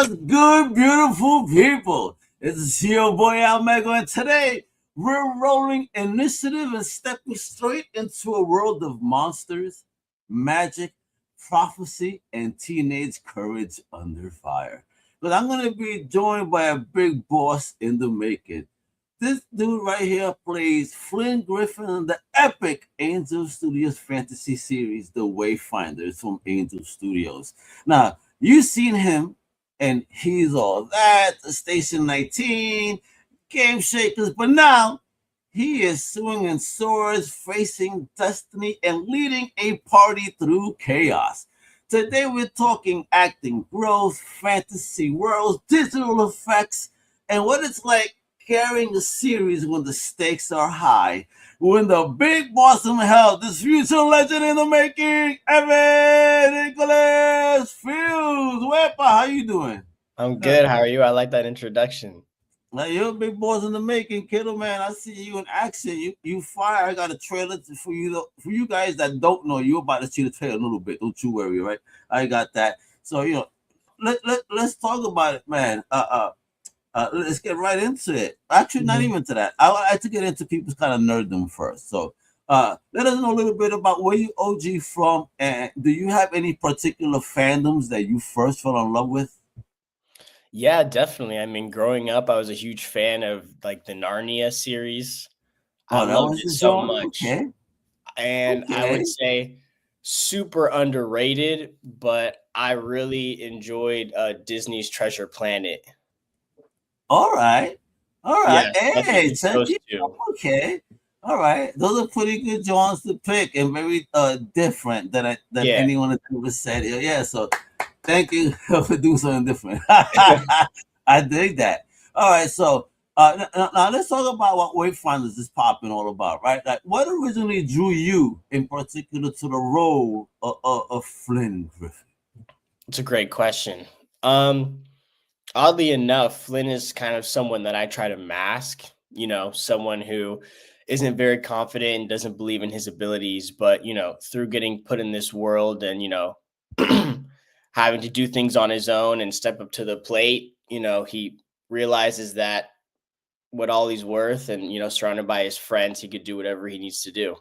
What's good, beautiful people? It's your boy Almego, and today we're rolling initiative and stepping straight into a world of monsters, magic, prophecy, and teenage courage under fire. But I'm going to be joined by a big boss in the making. This dude right here plays Flynn Griffin in the epic Angel Studios fantasy series, The Wayfinders from Angel Studios. Now, you've seen him, and he's all that, the Station 19, Game Shakers, but now he is swinging swords, facing destiny, and leading a party through chaos. Today, we're talking acting growth, fantasy worlds, digital effects, and what it's like carrying a series when the stakes are high. When the big boss in hell, this future legend in the making, Evan Nikolas Fields. Wepa, how you doing? I'm good. How are you? I like that introduction. Now you're a big boss in the making, kiddo man. I see you in action. You fire. I got a trailer for for you guys that don't know. You're about to see the trailer a little bit. Don't you worry, right? I got that. So let's talk about it, man. Let's get right into it. Actually, not even to that. I like to get into people's kind of nerddom first. So, let us know a little bit about where you OG from, and do you have any particular fandoms that you first fell in love with? Yeah, definitely. I mean, growing up, I was a huge fan of like the Narnia series. I Oh, that loved was it the so genre. much. Okay, And I would okay, say super underrated, but I really enjoyed Disney's Treasure Planet. all right, all right. Yeah, Hey, definitely check those it out. two. Okay, all right. Those are pretty good genres to pick, and very different than Yeah. anyone has ever said. Yeah. So thank you for doing something different. I dig that. All right, so now let's talk about what Wayfinders is popping all about, right? Like, what originally drew you, in particular, to the role of Flynn Griffin? It's a great question. Um, Oddly enough, Flynn is kind of someone that I try to mask, someone who isn't very confident and doesn't believe in his abilities, but through getting put in this world and having to do things on his own and step up to the plate, he realizes that what all he's worth and surrounded by his friends, he could do whatever he needs to do.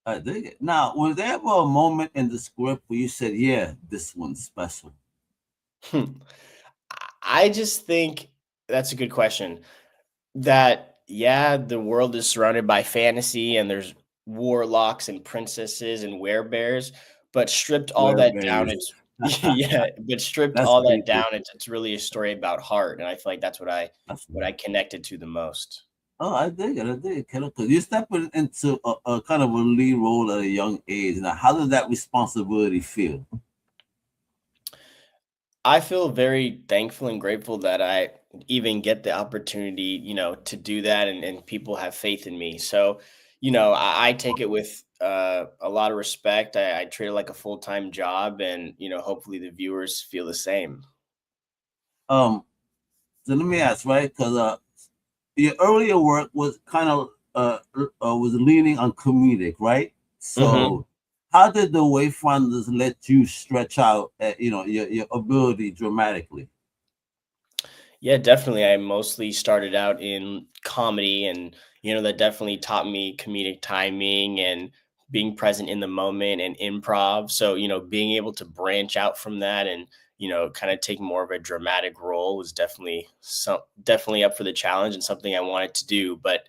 I dig it. Now, was there ever a moment in the script where you said, "Yeah, this one's special"? I just think that's a good question. That yeah, the world is surrounded by fantasy and there's warlocks and princesses and werebears, but stripped all Where that down, berries? it's yeah, but stripped That's all that pretty down, cool. it's really a story about heart, and I feel like that's That's what I connected to the most. Oh, I dig it. I dig it. Because you're stepping into a kind of a lead role at a young age. Now, how does that responsibility feel? I feel very thankful and grateful that I even get the opportunity, to do that and people have faith in me. So, I take it with a lot of respect. I treat it like a full-time job and, hopefully the viewers feel the same. Um, so let me ask, right? Because your earlier work was kind of was leaning on comedic, right? Hmm. So, how did the Wayfinders let you stretch out, your ability dramatically? Yeah, definitely. I mostly started out in comedy and, that definitely taught me comedic timing and being present in the moment and improv. So, being able to branch out from that and, kind of take more of a dramatic role was definitely up for the challenge and something I wanted to do. But,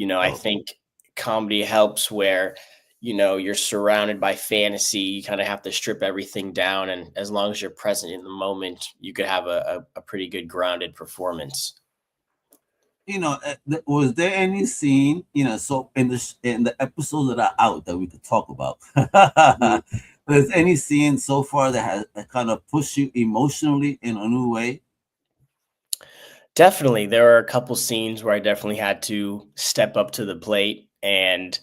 I Oh, think comedy helps where you're surrounded by fantasy. You kind of have to strip everything down. And as long as you're present in the moment, you could have a pretty good grounded performance. was there any scene, so in the episodes that are out that we could talk about? Mhm. There's any scene so far that has that kind of pushed you emotionally in a new way? Definitely. There are a couple scenes where I definitely had to step up to the plate and,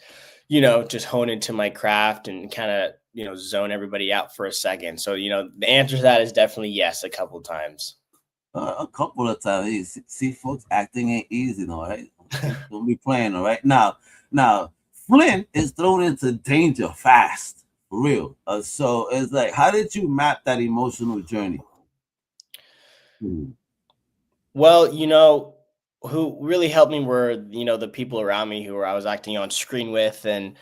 just hone into my craft and kind of, zone everybody out for a second. So, the answer to that is definitely yes, a couple times. A couple of times. Hey, see, folks, acting ain't easy, all right? Don't be playing, all right? Now, Flint is thrown into danger fast, for real. So it's like, how did you map that emotional journey? Hmm. Well, who really helped me were, the people around me who I was acting on screen with. And,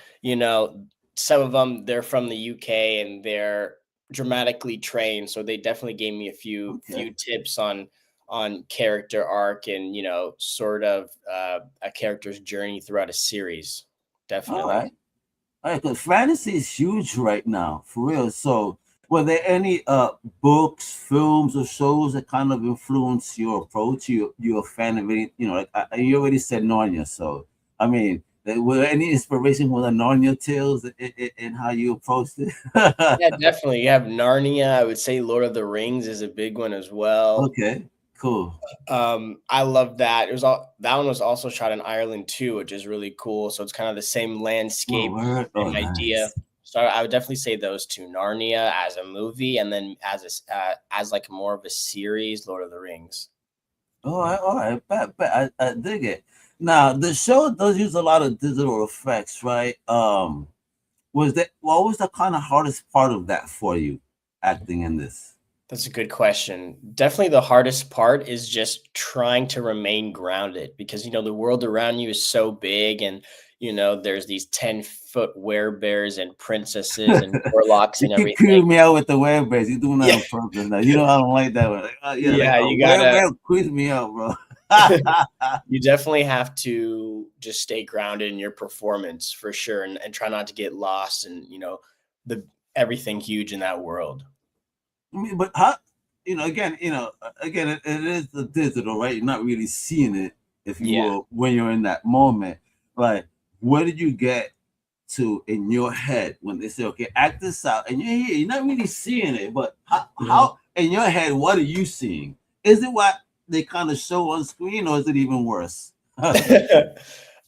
some of them, they're from the UK and they're dramatically trained. So they definitely gave me a few Okay. tips on character arc and, sort of a character's journey throughout a series. All Definitely. right. All right, because fantasy is huge right now, for real. So, were there any books, films, or shows that kind of influence your approach? You're a fan of any, like you already said Narnia. So, I mean, were there any inspiration from the Narnia tales in how you approached it? Yeah, definitely. You have Narnia. I would say Lord of the Rings is a big one as well. Okay, cool. I love that. That one was also shot in Ireland too, which is really cool. So it's kind of the same Well, landscape, word. Oh, same idea. nice. So I would definitely say those two: Narnia as a movie, and then as like more of a series, Lord of the Rings. All right. I dig it. Now, the show does use a lot of digital effects, right? What was the kind of hardest part of that for you, acting in this? That's a good question. Definitely the hardest part is just trying to remain grounded because the world around you is so big and there's these 10-foot werebears and princesses and warlocks You and keep everything. creeping me out with the werebears. You're doing that Yeah. on purpose. Now, I don't like that one. Like, oh, yeah, like Yeah, a you gotta werebear creeps me out, bro. you definitely have to just stay grounded in your performance for sure and try not to get lost in, the everything huge in that world. I mean, but how? Again, it is the digital, right? You're not really seeing it if you Yeah. will when you're in that moment. Like, where did you get to in your head when they say, "Okay, act this out," and you're here, you're not really seeing it, but Mhm. how in your head, what are you seeing? Is it what they kind of show on screen, or is it even worse?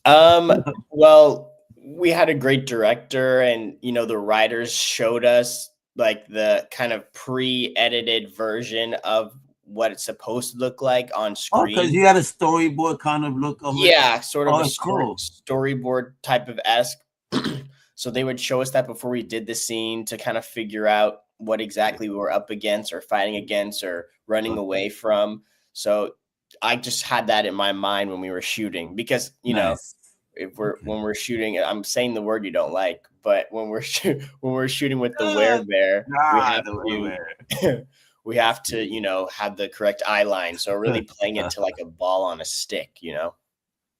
Um, well, we had a great director and, the writers showed us like the kind of pre-edited version of what it's supposed to look like on Oh, because screen. you had a storyboard kind of look of it. Yeah, sort of a Oh, cool. storyboard type of esque. So they would show us that before we did the scene to kind of figure out what exactly we were up against or fighting against or running Okay, away from. So I just had that in my mind when we were shooting because, nice. if we're Okay. when we're shooting, I'm saying the word you don't like, but when we're when we're shooting with the Uh, werebear, we nah, have the to werebear. we have to, have the correct eye line. So really playing it to like a ball on a stick.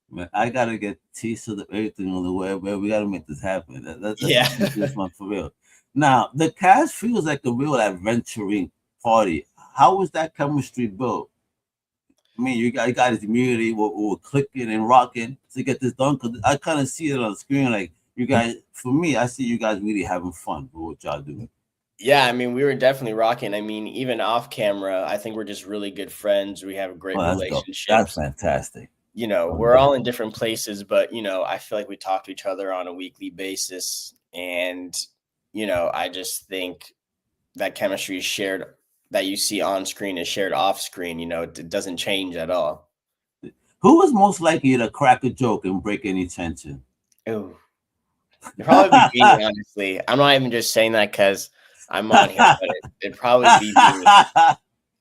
Man, I gotta get teased of everything on the web, man. We gotta make this happen. That's Yeah. gonna be this one for real. Now, the cast feels like a real adventuring party. How was that chemistry built? I mean, you got this immunity. We're clicking and rocking to get this done. Cause I kind of see it on the screen. Like you guys, for me, I see you guys really having fun with what y'all doing. Yeah, I mean, we were definitely rocking. I mean, even off camera, I think we're just really good friends. We have great Oh, that's dope. That's relationships. fantastic. We're all in different places, but I feel like we talk to each other on a weekly basis. And, I just think that chemistry is shared that you see on screen is shared off screen. It doesn't change at all. Who was most likely to crack a joke and break any tension? Ooh. It'd probably be me, honestly. I'm not even just saying that because I'm on here, but it'd probably be me.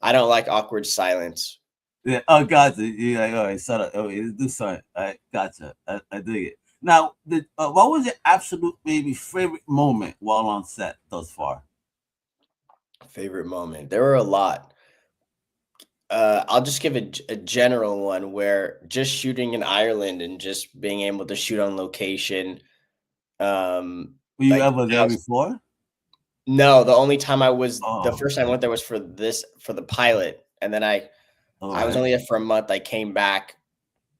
I don't like awkward silence. Yeah, oh, gotcha. You like, all right, shut up. Oh, do something. All right, gotcha. I dig it. Now, what was your absolute maybe favorite moment while on set thus far? Favorite moment. There were a lot. I'll just give a general one where just shooting in Ireland and just being able to shoot on location. Were you Like ever there before? no, the Oh, first time I went there was for the pilot, and then all I was right. only there for a month. I came back,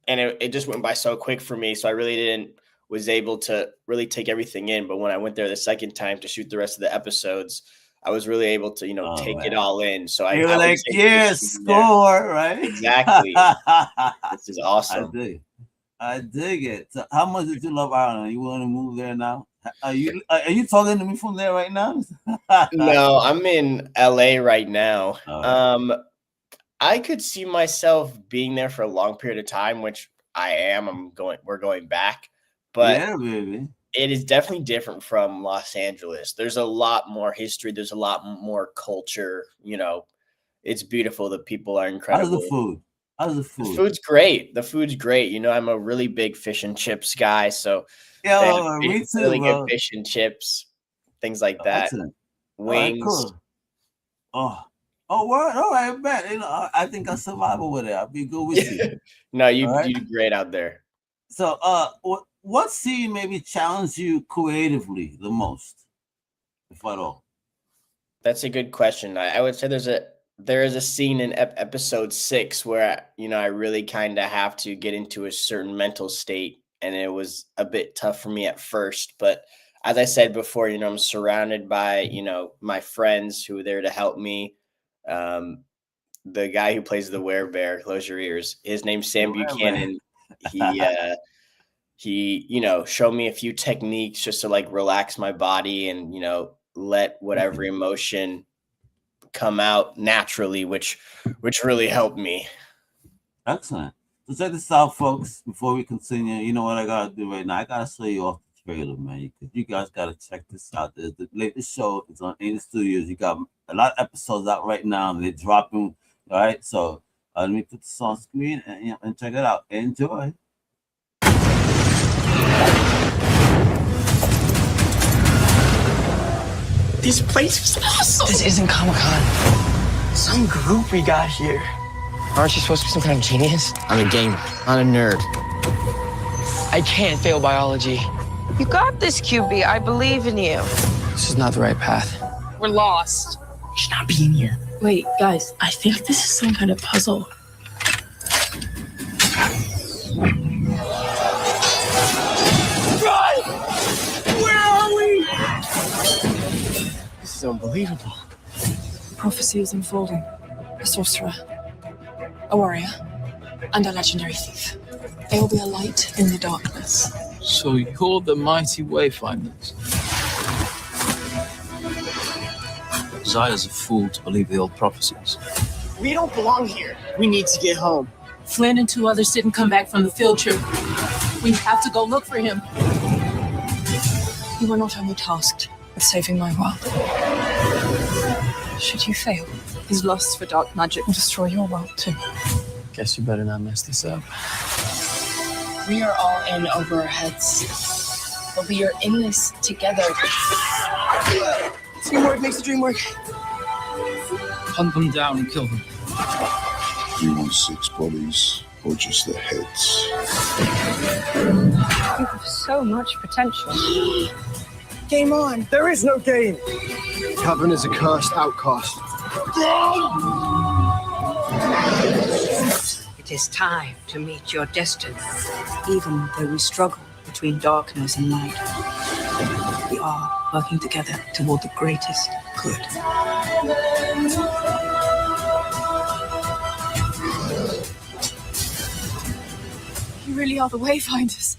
and it just went by so quick for me. So I really didn't was able to really take everything in. But when I went there the second time to shoot the rest of the episodes, I was really able to Oh take it man. all in. So You were I would like, say yeah, just shooting there. score, right? Exactly. This is I awesome. dig. I dig it. So how much did you love Ireland? You want to move there now? Are you talking to me from there right now? No, I'm in LA right now. All right. I could see myself being there for a long period of time, which I am. We're going back, but Yeah, baby. it is definitely different from Los Angeles. There's a lot more history. There's a lot more culture. it's beautiful. The people are How's incredible. the food? How's the The food? food's great. The food's great. You know, I'm a really big fish and chips guy, so they have Yo, me too, really good bro. fish and chips, things like that. Excellent. All right, Wings. cool. Oh, word. All right, bet. You know, I think I'll survive over there. I'll be good with you. No, you All right. you do great out there. So, what scene maybe challenged you creatively the most, if at all? That's a good question. I would say there is a scene in episode 6 where I really kind of have to get into a certain mental state, and it was a bit tough for me at first. But as I said before, I'm surrounded by my friends who are there to help me. The guy who plays the werebear, close your ears. His name's Sam Buchanan. He showed me a few techniques just to like relax my body and let whatever emotion come out naturally, which really helped me. Excellent. So check this out, folks. Before we continue, you know what I gotta do right now? I gotta show you off the trailer, man. You guys gotta check this out. The latest show is on Angel Studios. You got a lot of episodes out right now, and they're dropping. All right, so let me put this on screen and check it out. Enjoy. This place is awesome. This isn't Comic-Con. Some group we got here. Aren't you supposed to be some kind of genius? I'm a gamer, not a nerd. I can't fail biology. You got this, QB. I believe in you. This is not the right path. We're lost. We should not be in here. Wait, guys, I think this is some kind of puzzle. Run! Where are we? This is unbelievable. Prophecy is unfolding. A sorcerer, a warrior, and a legendary thief. They will be a light in the darkness. So you're the mighty Wayfinders. Zaya's a fool to believe the old prophecies. We don't belong here. We need to get home. Flynn and 2 others didn't come back from the field trip. We have to go look for him. You are not only tasked with saving my world. Should you fail, his lust for dark magic will destroy your world too. Guess you better not mess this up. We are all in over our heads, but we are in this together. Teamwork makes the dream work. Hunt them down and kill them. You want 6 bodies or just their heads? You have so much potential. Game on. There is no game. Coven is a cursed outcast. It is time to meet your destiny. Even though we struggle between darkness and light, we are working together toward the greatest good. You really are the Wayfinders.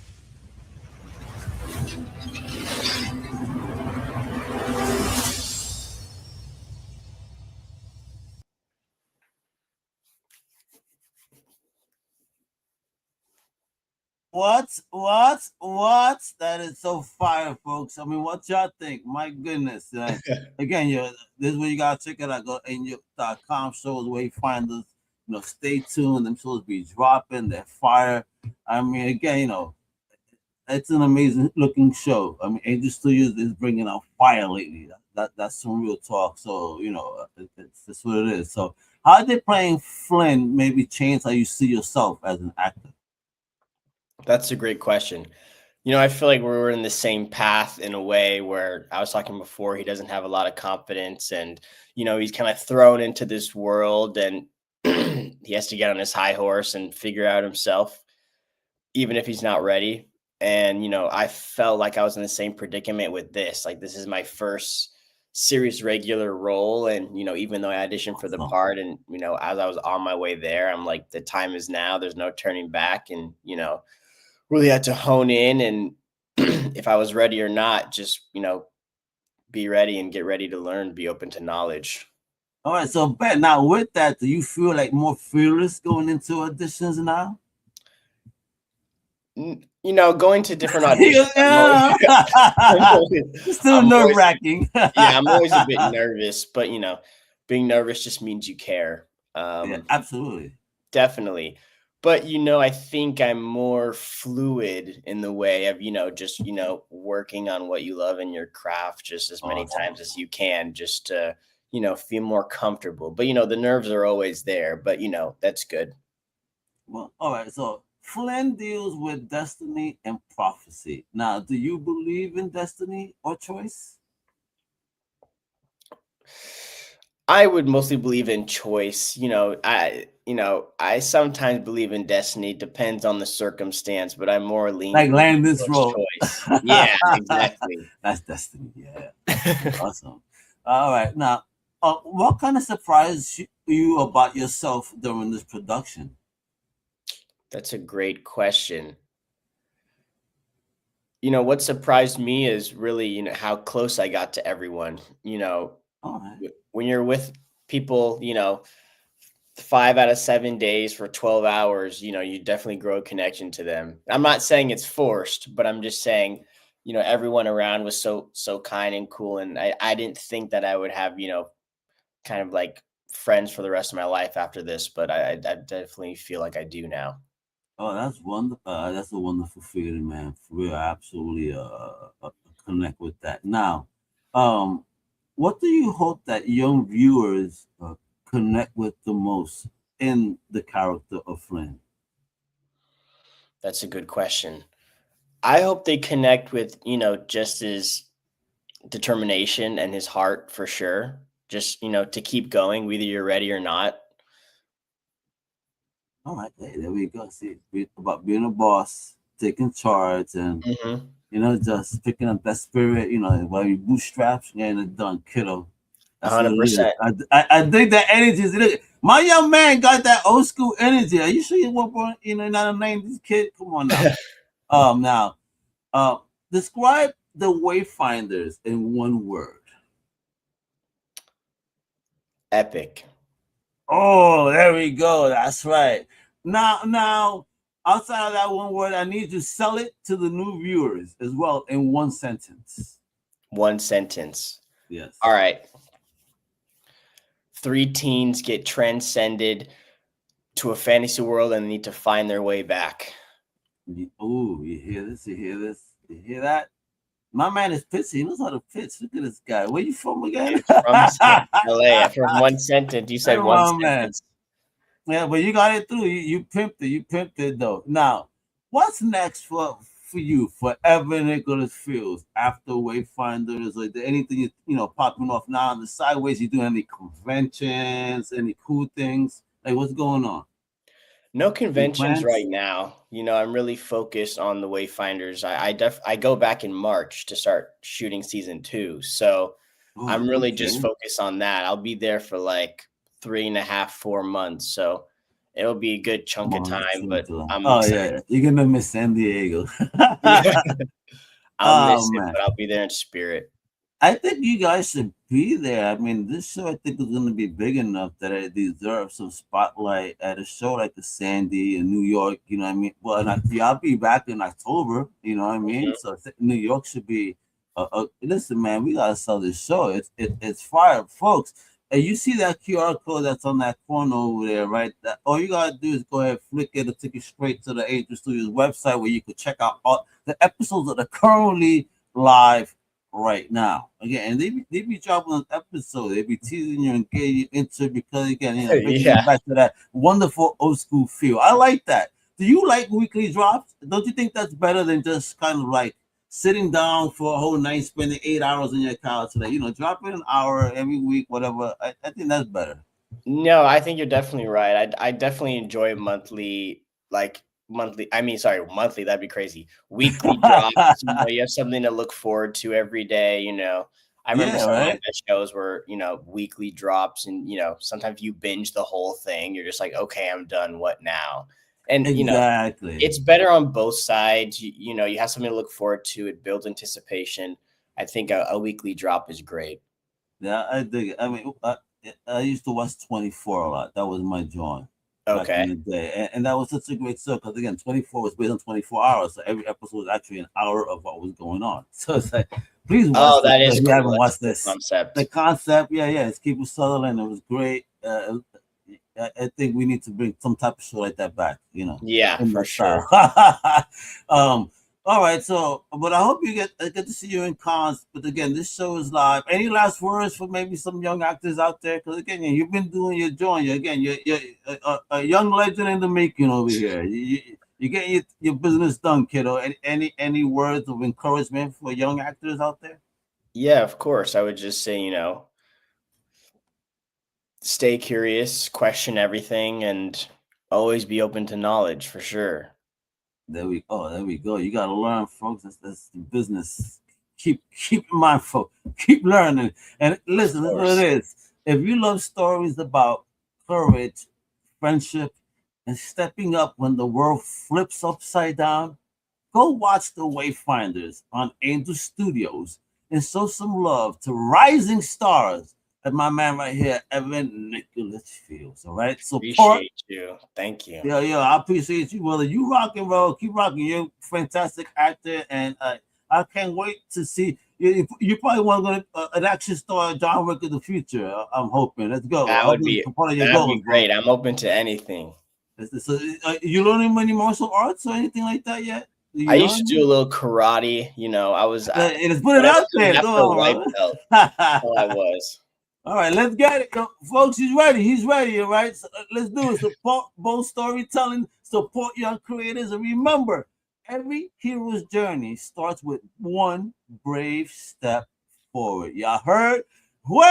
What? That is so fire, folks. I mean, what y'all think? My goodness. Again, this is where you gotta check it out. Go angel.com, shows Wayfinders. Stay tuned. Them shows be dropping. They're fire. I mean, again, it's an amazing looking show. I mean, Angel Studios is bringing out fire lately. That's some real talk. So, that's what it is. So, how did playing Flynn maybe change how you see yourself as an actor? That's a great question. I feel like we're in the same path in a way where I was talking before. He doesn't have a lot of confidence, and he's kind of thrown into this world, and he has to get on his high horse and figure out himself, even if he's not ready. And I felt like I was in the same predicament with this. Like, this is my first serious regular role, and even though I auditioned for the part, and as I was on my way there, I'm like, the time is now. There's no turning back, and really had to hone in, and if I was ready or not, just be ready and get ready to learn, be open to knowledge. All right, so Bet, now with that, do you feel like more fearless going into auditions now? Going to different auditions. Still nerve-wracking. I'm always a bit nervous, but being nervous just means you care. Yeah, absolutely. Definitely. But, I think I'm more fluid in the way of, just, working on what you love in your craft just as many Awesome. times as you can, just to, feel more comfortable. But, the nerves are always there, but, that's good. Well, all right. So Flynn deals with destiny and prophecy. Now, do you believe in destiny or choice? I would mostly believe in choice. I sometimes believe in destiny. Depends on the circumstance, but I'm more Like leaning land this towards road. choice. Yeah, exactly. That's destiny. Yeah. Awesome. All right. Now, what kind of surprised you about yourself during this production? That's a great question. What surprised me is really, how close I got to everyone. All right. When you're with people, 5 out of 7 days for 12 hours, you definitely grow a connection to them. I'm not saying it's forced, but I'm just saying, everyone around was so kind and cool. And I didn't think that I would have, kind of like friends for the rest of my life after this, but I definitely feel like I do now. Oh, that's wonderful. That's a wonderful feeling, man. For real, I absolutely connect with that. Now, um, what do you hope that young viewers connect with the most in the character of Flynn? That's a good question. I hope they connect with, just his determination and his heart for sure. Just, to keep going, whether you're ready or not. All right, hey, there we go. See, about being a boss, taking charge, and Mhm. just picking up that spirit. While you bootstraps, getting it done, kiddo. That's what it is. 100%. I think that energy is. My young man got that old school energy. Are you sure you weren't born, not a 90s kid? Come on now. Now, uh, describe the Wayfinders in one word. Epic. Oh, there we go. That's right. Now, outside of that one word, I need you to sell it to the new viewers as well in one sentence. One sentence. Yes. All right. 3 teens get transcended to a fantasy world and need to find their way back. Oh, you hear this? You hear this? You hear that? My man is pitching. He knows how to pitch. Look at this guy. Where you from again? From LA. For one sentence. You said Come one on, man. sentence. Yeah, but you got it through. You pimped it. You pimped it though. Now, what's next for you for Evan Nikolas Fields after Wayfinders? Or is there anything popping off now on the sideways? You doing any conventions? Any cool things? Like what's going on? No Any conventions plans? right now. I'm really focused on the Wayfinders. I go back in March to start shooting season 2. So Oh, I'm really just okay. focused on that. I'll be there for like 3.5, 4 months. So it'll be a good chunk of March, time, but July. I'm Oh excited. yeah, you're gonna miss San Diego. I'll Oh miss it, man. but I'll be there in spirit. I think you guys should be there. I mean, this show I think is going to be big enough that it deserves some spotlight at a show like the Sandy in New York. You know what I mean? Well, and I'll be back in October. You know what I mean? Mhm. So I think New York should be. Listen, man, we gotta sell this show. It's fire, folks. And you see that QR code that's on that corner over there, right? That all you gotta do is go ahead, flick it, and take you straight to the Angel Studios website where you could check out all the episodes that are currently live right now. Again, and they be dropping an episode. They be teasing you and getting you into it because again, bringing you Yeah. back to that wonderful old school feel. I like that. Do you like weekly drops? Don't you think that's better than just kind of like sitting down for a whole night, spending 8 hours on your couch? Like, drop it an hour every week, whatever. I think that's better. No, I think you're definitely right. I definitely enjoy monthly, like monthly. I mean, sorry, monthly. That'd be crazy. Weekly drops. You have something to look forward to every day. I remember Yeah, some of my right. best shows were, weekly drops, and sometimes you binge the whole thing. You're just like, okay, I'm done. What now? And Exactly. it's better on both sides. You have something to look forward to. It builds anticipation. I think a weekly drop is great. Yeah, I dig it. I mean, I used to watch 24 a lot. That was my joint back in Okay. the day. And that was such a great show because, again, 24 was based on 24 hours. So every episode was actually an hour of what was going on. So it's like, Please watch Oh, this that if is you cool. haven't That's watched a cool this. concept. The concept, yeah, it's Keeper Sutherland. It was great. I think we need to bring some type of show like that back, you know. Yeah, In for that sure. style. All right, so but I hope you get to see you in cons. But again, this show is live. Any last words for maybe some young actors out there? Because again, you've been doing your joint. Again, you're a young legend in the making over here. You get your business done, kiddo. Any words of encouragement for young actors out there? Yeah, of course. I would just say, stay curious, question everything, and always be open to knowledge for sure. There we go. You gotta learn, folks. That's the business. Keep in mind, folks. Keep learning. And listen, this is what it is. If you love stories about courage, friendship, and stepping up when the world flips upside down, go watch the Wayfinders on Angel Studios and show some love to rising stars like my man right here, Evan Nikolas Fields. All right. Support. Appreciate you. Thank you. Yeah, I appreciate you, brother. You rocking, bro. Keep rocking. You're a fantastic actor, and I can't wait to see you. You probably want to go an action star, John Wick in the future. I'm hoping. Let's go. That would be part of your that'd goals, be great. bro. I'm open to anything. So, you learning any martial arts or anything like that yet? I used to do a little karate. I was. Let's put it out there. Go on, white belt. I was. All right, let's get it. Folks, he's ready, all right? So let's do it. Support both storytelling, support young creators, and remember, every hero's journey starts with one brave step forward. Y'all heard? Way